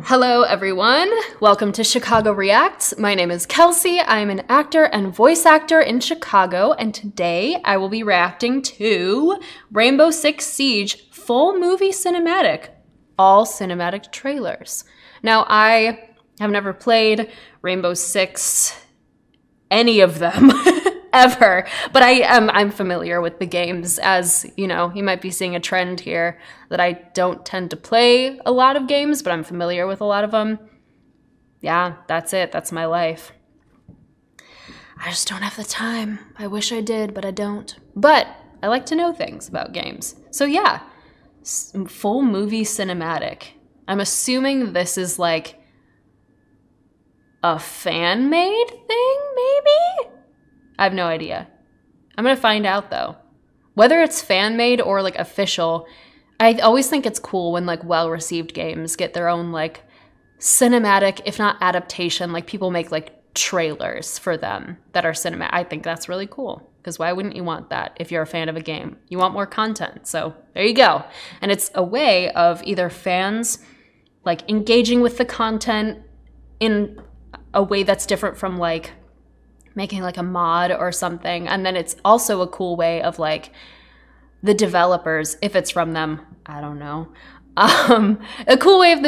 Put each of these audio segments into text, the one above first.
Hello everyone, welcome to Chicago Reacts. My name is Kelsey. I'm an actor and voice actor in Chicago, and today I will be reacting to Rainbow Six Siege full movie cinematic, all cinematic trailers. Now I have never played Rainbow Six, any of them, ever, but I'm familiar with the games. As you know, you might be seeing a trend here that I don't tend to play a lot of games, but I'm familiar with a lot of them. Yeah, that's it. That's my life. I just don't have the time. I wish I did, but I don't. But I like to know things about games. So yeah, full movie cinematic. I'm assuming this is like a fan-made thing, maybe? I have no idea. I'm gonna find out though. Whether it's fan-made or like official, I always think it's cool when like well-received games get their own like cinematic, if not adaptation, like people make like trailers for them that are cinematic. I think that's really cool, because why wouldn't you want that if you're a fan of a game? You want more content, so there you go. And it's a way of either fans like engaging with the content in a way that's different from like making like a mod or something. And then it's also a cool way of like the developers, if it's from them, I don't know. A cool way of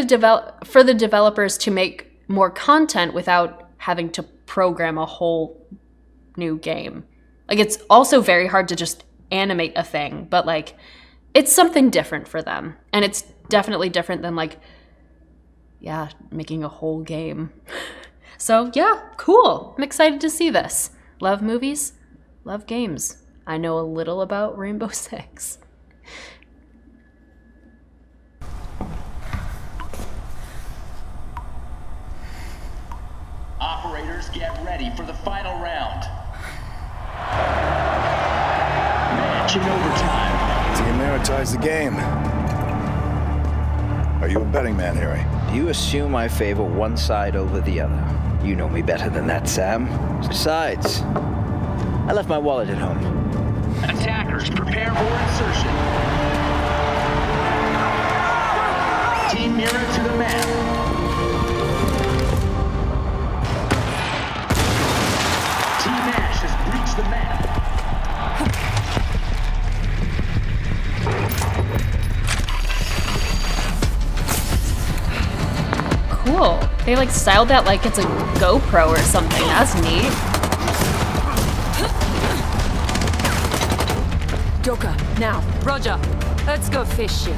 for the developers to make more content without having to program a whole new game. Like it's also very hard to just animate a thing, but like it's something different for them. And it's definitely different than like, yeah, making a whole game. So yeah, cool. I'm excited to see this. Love movies, love games. I know a little about Rainbow Six. Operators, get ready for the final round. Match in overtime. Demilitarize the game. Are you a betting man, Harry? You assume I favor one side over the other. You know me better than that, Sam. Besides, I left my wallet at home. Attackers, prepare for insertion. Team Mirror to the map. Team Ash has breached the map. Cool. They like styled that like it's a GoPro or something. That's neat. Doka, now. Roger. Let's go fishing.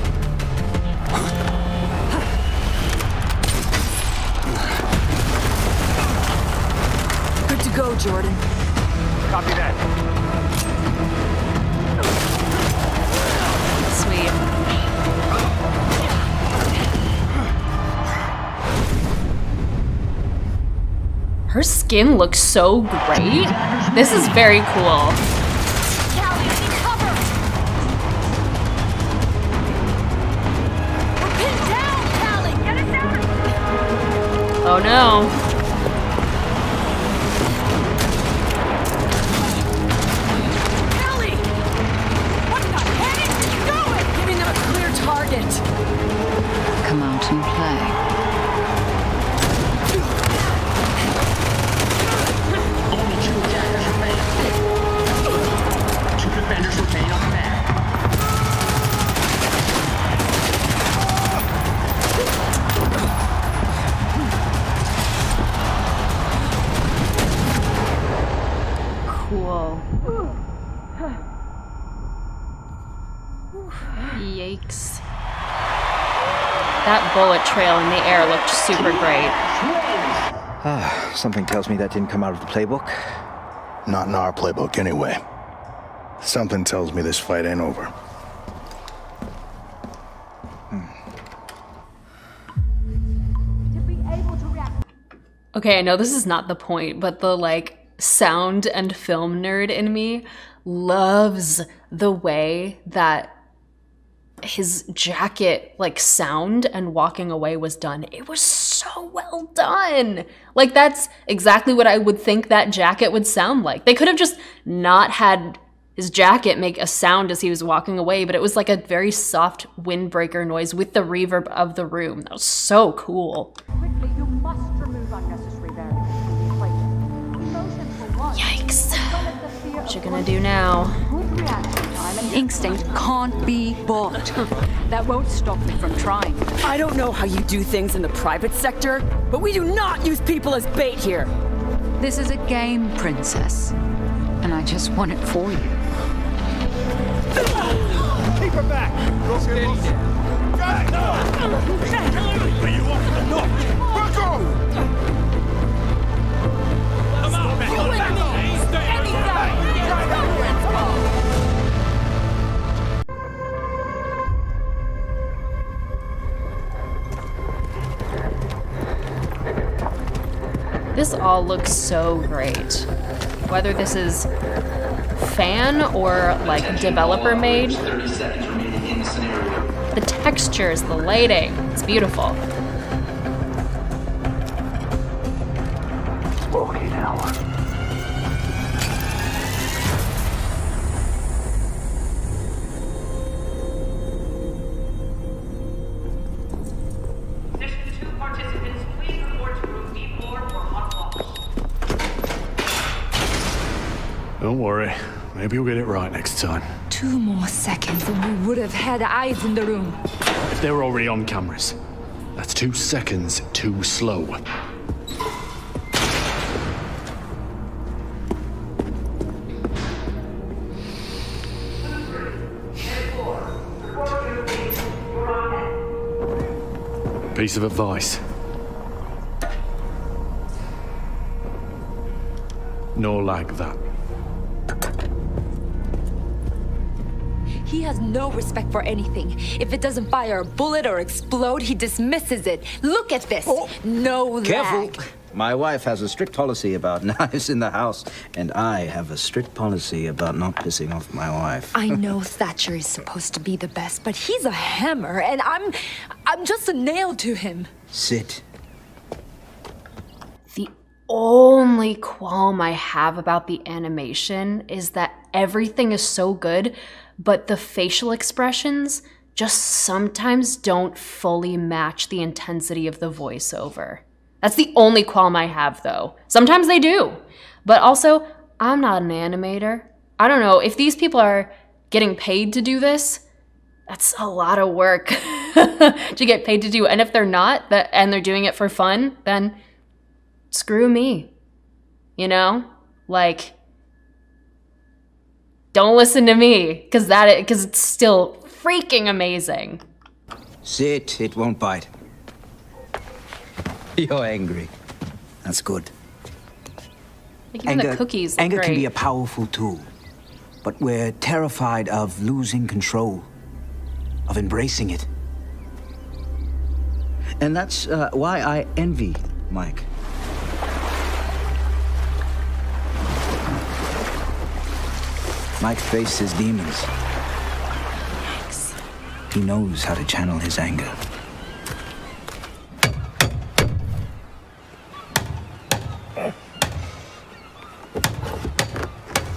Good to go, Jordan. Copy that. Sweet. Her skin looks so great. This is very cool. Callie, I need cover! We're pinned down, Callie! Get us out! Oh no. Callie! What the heck are you doing? Giving them a clear target. Come out and play. Defenders remain on the map. Cool. Yikes. That bullet trail in the air looked super great. Ah, something tells me that didn't come out of the playbook. Not in our playbook, anyway. Something tells me this fight ain't over. Okay, I know this is not the point, but the like sound and film nerd in me loves the way that his jacket, like sound and walking away was done. It was so well done. Like that's exactly what I would think that jacket would sound like. They could have just not had his jacket make a sound as he was walking away, but it was like a very soft windbreaker noise with the reverb of the room. That was so cool. Quickly, you must remove unnecessary variables from the equation. Emotion for one. Yikes. as well as the fear What you of gonna do now? good reaction time and Instinct can't be bought. that won't stop me from trying. I don't know how you do things in the private sector, but we do not use people as bait here. This is a game, princess. And I just won it for you. Keep her back! Are you off the knock? Back off! Come on, This all looks so great. Whether this is fan or like developer made, the textures, the lighting, it's beautiful. Okay, now. Session 2 participants, please report to room B4 for hot wash. Don't worry. Maybe we'll get it right next time. 2 more seconds and we would have had eyes in the room. If they were already on cameras, that's 2 seconds too slow. Piece of advice. No like that. He has no respect for anything. If it doesn't fire a bullet or explode, he dismisses it. Look at this. No Careful. lag. My wife has a strict policy about knives in the house, and I have a strict policy about not pissing off my wife. I know Thatcher is supposed to be the best, but he's a hammer, and I'm just a nail to him. Sit. The only qualm I have about the animation is that everything is so good, but the facial expressions just sometimes don't fully match the intensity of the voiceover. That's the only qualm I have, though. Sometimes they do. But also, I'm not an animator. I don't know, if these people are getting paid to do this, that's a lot of work to get paid to do. And if they're not, and they're doing it for fun, then screw me. You know? Like, don't listen to me, because it's still freaking amazing. Sit, it won't bite. You're angry. That's good. Like even the cookies look Anger great. can be a powerful tool, but we're terrified of losing control, of embracing it. And that's why I envy Mike. Mike faced his demons. Yikes. He knows how to channel his anger.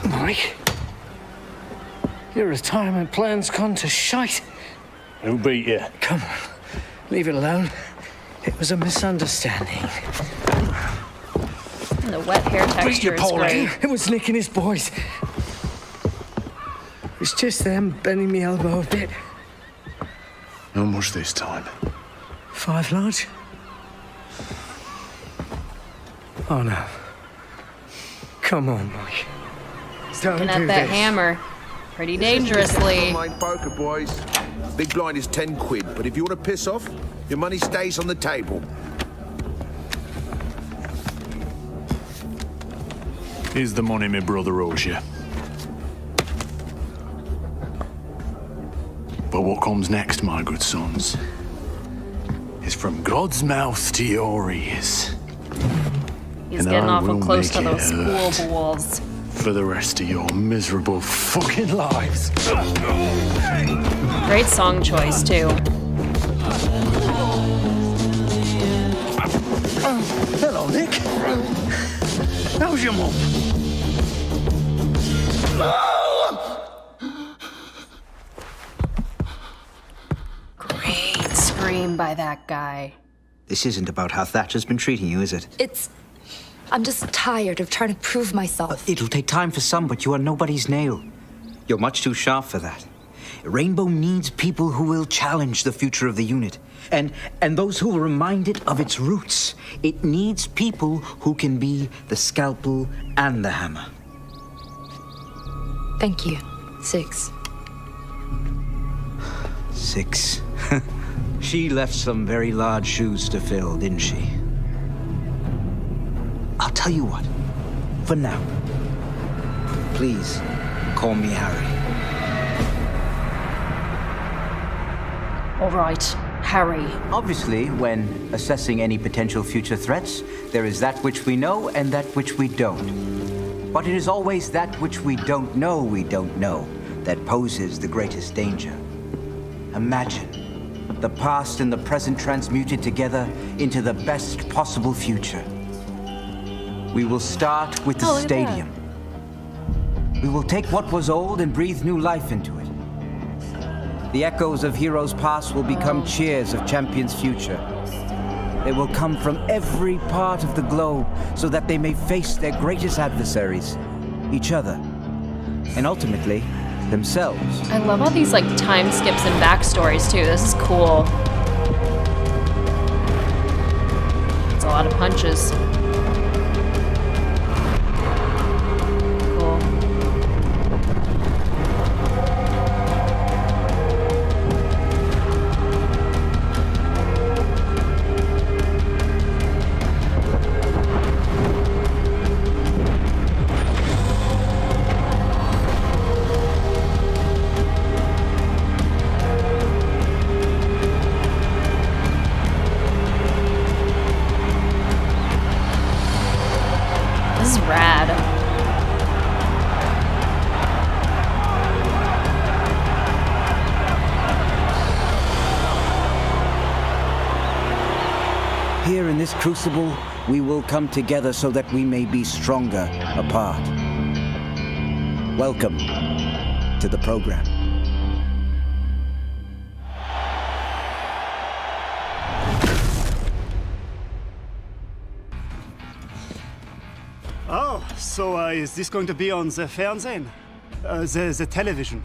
Mike, your retirement plan's gone to shite. Who beat you? Come on, leave it alone. It was a misunderstanding. And the wet hair texture is great. It was Nick and his boys. It's just them bending me elbow a bit. How much this time? 5 large? Oh no. Come on, Mike. Don't Looking do at that this. hammer pretty dangerously. Online poker, boys. Big blind is 10 quid, but if you want to piss off, your money stays on the table. Here's the money my brother owes you. But what comes next, my good sons, is from God's mouth to your ears. He's And getting I awful will close to make those it hurt. school balls. For the rest of your miserable fucking lives. Great song choice, too. Hello, Nick. How's your mom? framed by that guy. This isn't about how Thatcher's been treating you, is it? I'm just tired of trying to prove myself. It'll take time for some, but you are nobody's nail. You're much too sharp for that. Rainbow needs people who will challenge the future of the unit. And those who will remind it of its roots. It needs people who can be the scalpel and the hammer. Thank you, Six. Six. She left some very large shoes to fill, didn't she? I'll tell you what. For now, please call me Harry. All right, Harry. Obviously, when assessing any potential future threats, there is that which we know and that which we don't. But it is always that which we don't know that poses the greatest danger. Imagine the past and the present transmuted together into the best possible future. We will start with the stadium. We will take what was old and breathe new life into it. The echoes of heroes' past will become cheers of champions' future. They will come from every part of the globe so that they may face their greatest adversaries, each other, and ultimately, themselves. I love all these like time skips and backstories too. This is cool. It's a lot of punches. Cool. This is rad. Here in this crucible, we will come together so that we may be stronger apart. Welcome to the program. Oh, so is this going to be on the Fernsehen? The television?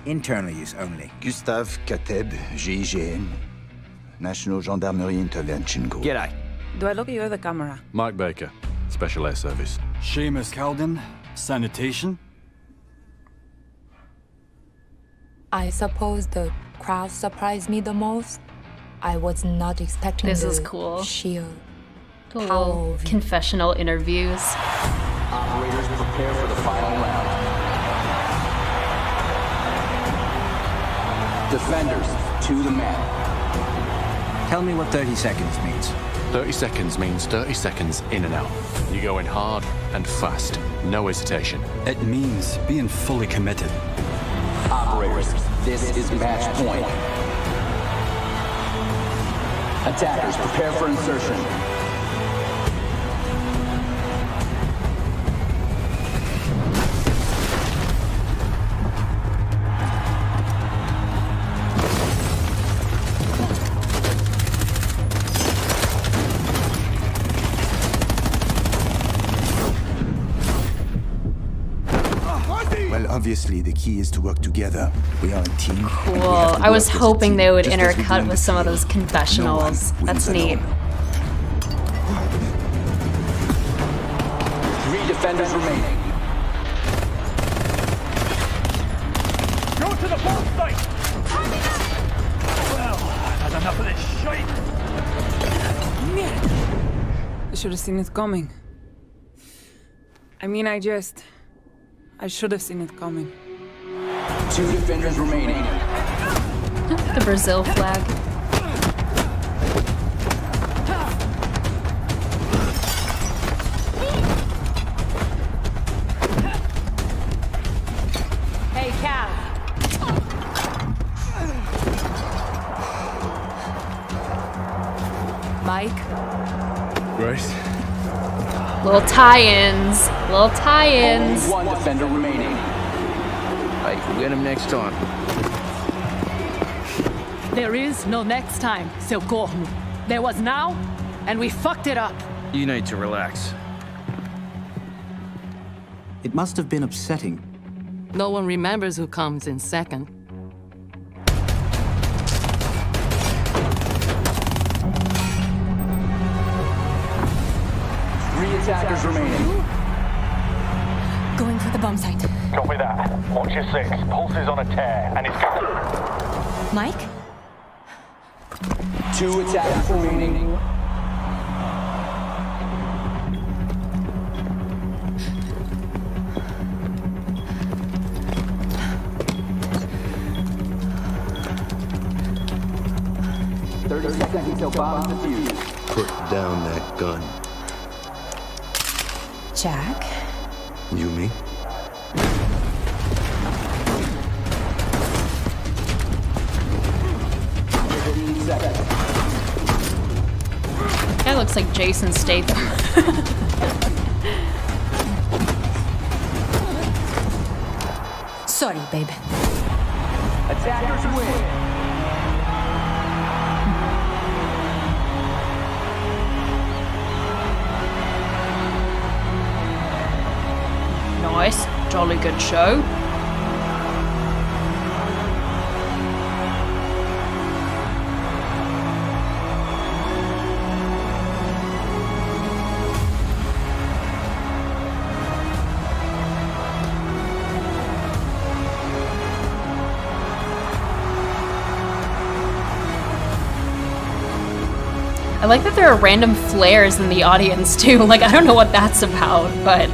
Internal use only. Gustave Kateb, GIGN, National Gendarmerie Intervention Group. G'day. Do I look at you or the camera? Mike Baker, Special Air Service. Seamus Calden, Sanitation. I suppose the crowd surprised me the most. I was not expecting This the is cool. sheer Cool power little of it. confessional interviews. Operators prepare for the final round. Defenders, to the mat. Tell me what 30 seconds means. 30 seconds means 30 seconds in and out. You go in hard and fast. No hesitation. It means being fully committed. Operators, this is match point. Attackers, prepare for insertion. Well, obviously, the key is to work together. We are a team. Cool. I was hoping they would intercut with some of those confessionals. That's neat. 3 defenders remaining. Go to the bomb site! Well, I've had enough of this shite. I should have seen it coming. I mean, I should have seen it coming. 2 defenders remaining. The Brazil flag. Hey, Cal. Mike? Grace? Little tie-ins. Little tie-ins. Only 1 defender remaining. Right, we'll get him next time. There is no next time, Socorro. There was now, and we fucked it up. You need to relax. It must have been upsetting. No one remembers who comes in second. 3 attackers remaining. Going for the bomb site. Copy that. Watch your 6. Pulse is on a tear, and it's... Mike? 2 attackers remaining. Seconds until bomb defused. Put down that gun. Jack? You me? That looks like Jason Statham. Sorry, babe. Attackers win. Nice, jolly good show. I like that there are random flares in the audience too. Like, I don't know what that's about, but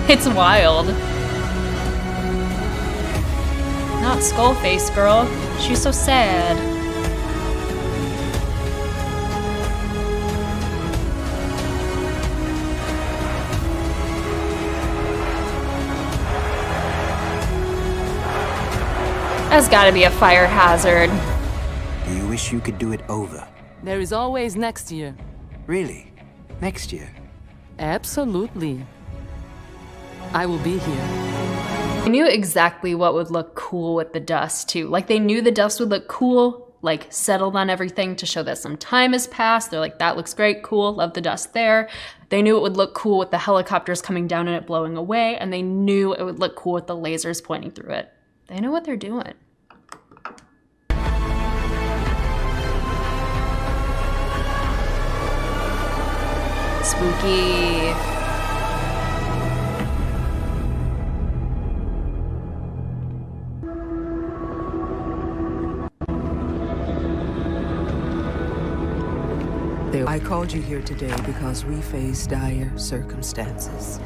it's wild. Not Skullface, girl. She's so sad. That's gotta be a fire hazard. Do you wish you could do it over? There is always next year. Really? Next year? Absolutely. I will be here. I knew exactly what would look cool with the dust too. Like, they knew the dust would look cool, like settled on everything to show that some time has passed. They're like, that looks great, cool, love the dust there. They knew it would look cool with the helicopters coming down and it blowing away, and they knew it would look cool with the lasers pointing through it. They know what they're doing. Spooky. I called you here today because we face dire circumstances.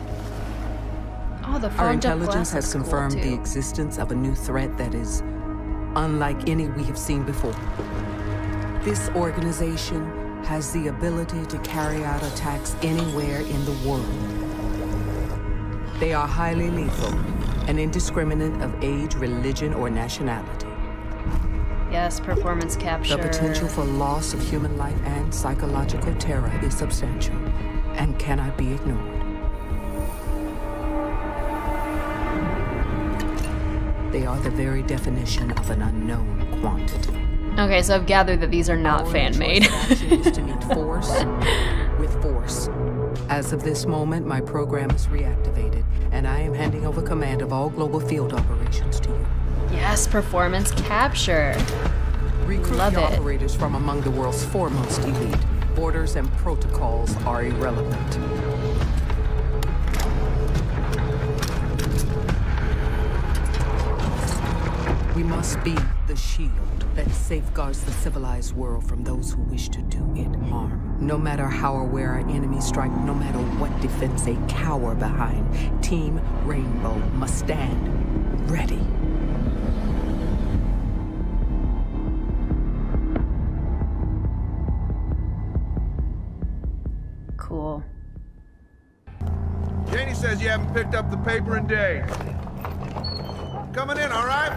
Oh, the Our intelligence has confirmed the existence of a new threat that is unlike any we have seen before. This organization has the ability to carry out attacks anywhere in the world. They are highly lethal and indiscriminate of age, religion, or nationality. Yes, performance capture. The potential for loss of human life and psychological terror is substantial and cannot be ignored. They are the very definition of an unknown quantity. Okay, so I've gathered that these are not fan-made. is to meet force with force. As of this moment, my program is reactivated, and I am handing over command of all global field operations to you. Yes, performance capture. Recruit Love your it. operators from among the world's foremost elite. Orders and protocols are irrelevant. We must be the shield that safeguards the civilized world from those who wish to do it harm. No matter how or where our enemies strike, no matter what defense they cower behind, Team Rainbow must stand ready. Cool. Janie says you haven't picked up the paper in days. Coming in, all right?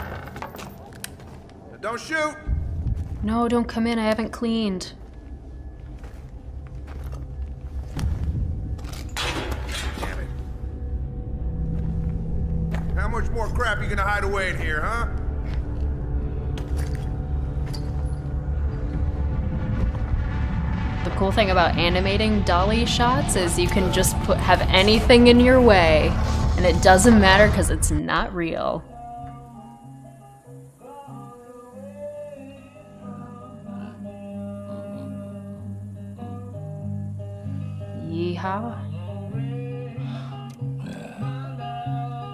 Now don't shoot. No, don't come in. I haven't cleaned. Damn it. How much more crap you gonna hide away in here, huh? cool thing about animating dolly shots is you can just have anything in your way, and it doesn't matter because it's not real. Yeehaw.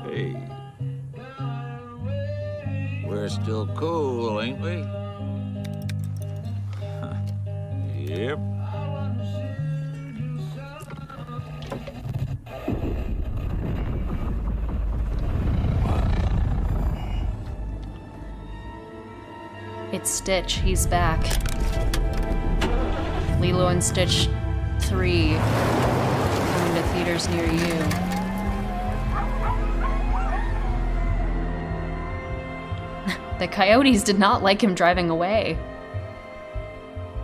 Hey. We're still cool, ain't we? Yep. It's Stitch. He's back. Lilo and Stitch 3 coming to theaters near you. The coyotes did not like him driving away.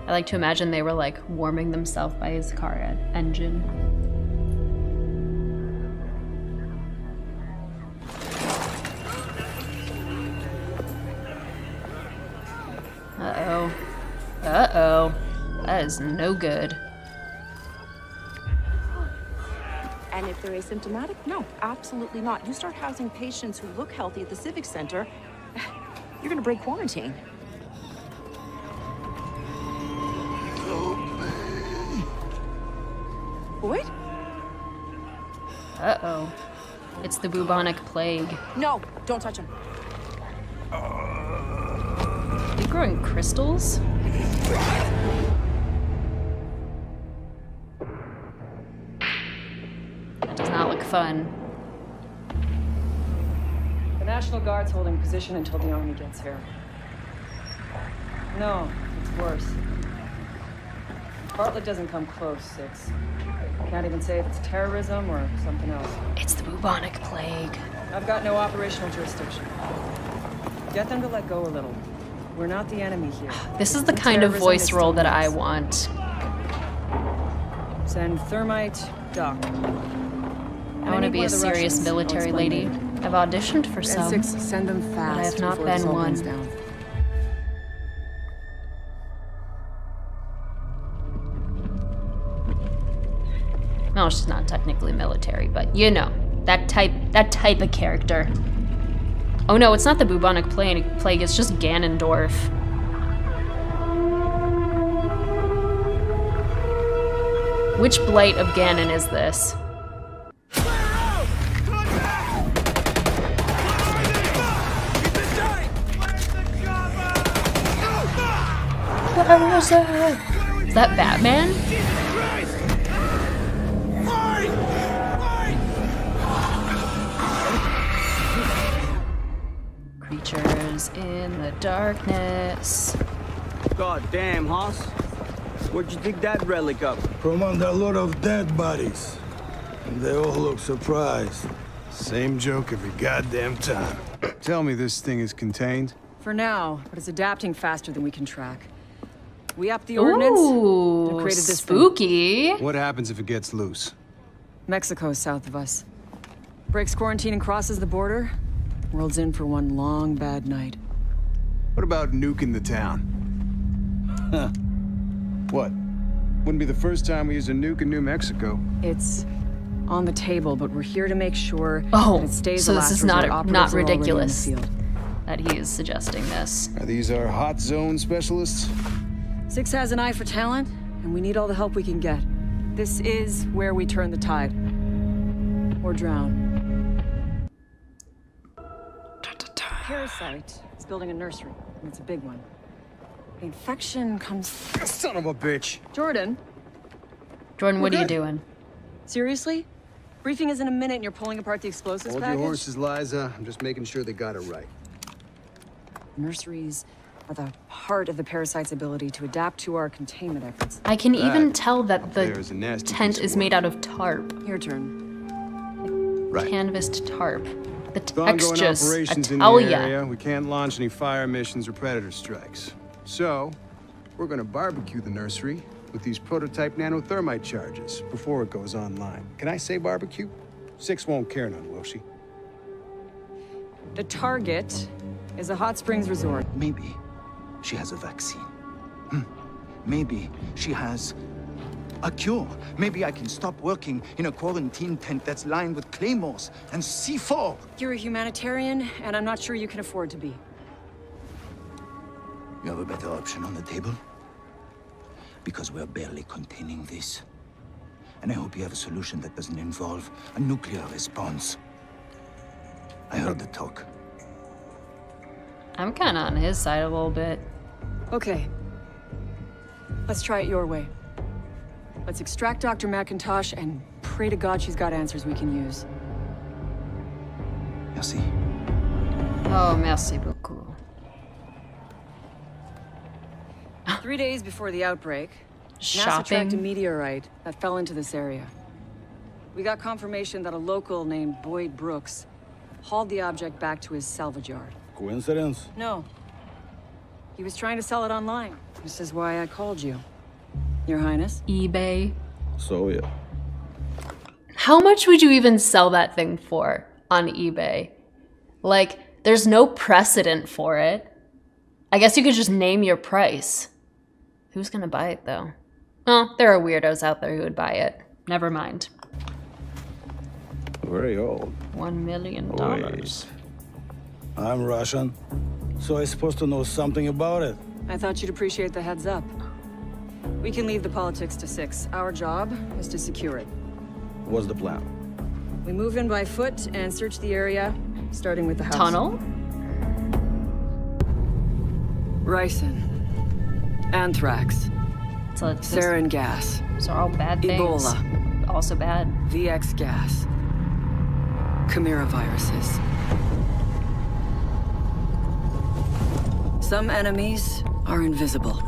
I like to imagine they were like warming themselves by his car engine. Uh-oh. Uh-oh. That is no good. And if they're asymptomatic? No, absolutely not. You start housing patients who look healthy at the Civic Center, you're gonna break quarantine. What? Uh-oh. It's the bubonic plague. No, don't touch him. Are you growing crystals? That does not look fun. The National Guard's holding position until the army gets here. No, it's worse. Bartlett doesn't come close, Six. Can't even say if it's terrorism or something else. It's the bubonic plague. I've got no operational jurisdiction. Get them to let go a little. We're not the enemy here. This is the kind of voice role that I want. Send Thermite, Doc. I want to be a serious military lady. I've auditioned for some, Six, send them fast, but I have not before this been all one. goes down. No, she's not technically military, but you know, that type of character. Oh no, it's not the bubonic plague, it's just Ganondorf. Which blight of Ganon is this? Where is it? Is that Batman? Creatures in the darkness. God damn, Hoss. Where'd you dig that relic up? From under a lot of dead bodies. And they all look surprised. Same joke every goddamn time. Tell me this thing is contained? For now, but it's adapting faster than we can track. We upped the ordnance. Ooh, created this spooky. What happens if it gets loose? Mexico is south of us. Breaks quarantine and crosses the border. World's in for one long, bad night. What about nuking the town? Huh. What? Wouldn't be the first time we use a nuke in New Mexico. It's on the table, but we're here to make sure Oh, that it stays so the this last is resort. not Operatives are already in the ridiculous field. that he is suggesting this. Are these our hot zone specialists? Six has an eye for talent, and we need all the help we can get. This is where we turn the tide. Or drown. Parasite is building a nursery, and it's a big one. The infection comes... Son of a bitch! Jordan? Jordan, what are you doing? Seriously? Briefing is in a minute and you're pulling apart the explosives Hold package? your horses, Liza. I'm just making sure they got it right. Nurseries are the heart of the parasite's ability to adapt to our containment efforts. I can even tell that there is a the nasty tent piece of is made out of tarp. Your turn. Right. Canvassed tarp. The With ongoing textures, I operations in tell the ya. area, we can't launch any fire missions or predator strikes. So, we're gonna barbecue the nursery with these prototype nanothermite charges before it goes online. Can I say barbecue? Six won't care none, will she? The target is a hot springs resort. Maybe she has a vaccine. Maybe she has A cure. Maybe I can stop working in a quarantine tent that's lined with claymores and C4. You're a humanitarian, and I'm not sure you can afford to be. You have a better option on the table? Because we're barely containing this. And I hope you have a solution that doesn't involve a nuclear response. I heard the talk. I'm kind of on his side a little bit. Okay. Let's try it your way. Let's extract Dr. McIntosh and pray to God she's got answers we can use. Merci. Oh, merci beaucoup. 3 days before the outbreak, NASA Shopping. tracked a meteorite that fell into this area. We got confirmation that a local named Boyd Brooks hauled the object back to his salvage yard. Coincidence? No. He was trying to sell it online. This is why I called you, Your Highness. eBay. So, yeah. How much would you even sell that thing for on eBay? Like, there's no precedent for it. I guess you could just name your price. Who's gonna buy it, though? Well, there are weirdos out there who would buy it. Never mind. Very old. $1 million. Wait. I'm Russian, so I'm supposed to know something about it. I thought you'd appreciate the heads up. We can leave the politics to 6. Our job is to secure it. What's the plan? We move in by foot and search the area, starting with the house. Tunnel? Ricin. Anthrax. So sarin gas. So all bad things. Ebola. Also bad. VX gas. Chimera viruses. Some enemies are invisible.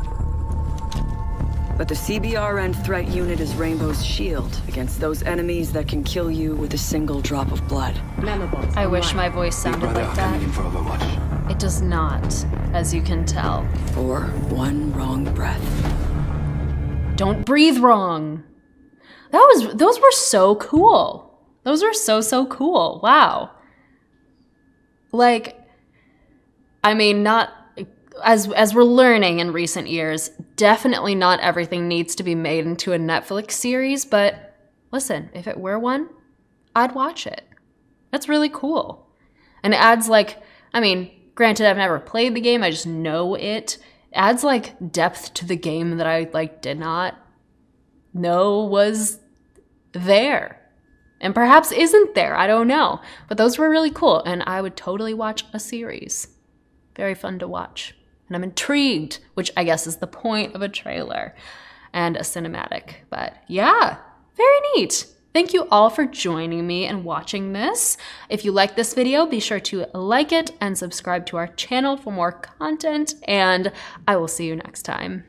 But the CBRN threat unit is Rainbow's shield against those enemies that can kill you with a single drop of blood. I wish my voice sounded like that. It does not, as you can tell. Or one wrong breath. Don't breathe wrong. Those were so cool. Those were so cool. Wow. Like, I mean, not as we're learning in recent years, definitely not everything needs to be made into a Netflix series, but listen, if it were one, I'd watch it. That's really cool. And it adds, like, I mean, granted, I've never played the game, I just know it. It adds, like, depth to the game that I, like, did not know was there. And perhaps isn't there, I don't know. But those were really cool, and I would totally watch a series. Very fun to watch. And I'm intrigued, which I guess is the point of a trailer and a cinematic. But yeah, very neat. Thank you all for joining me and watching this. If you like this video, be sure to like it and subscribe to our channel for more content, and I will see you next time.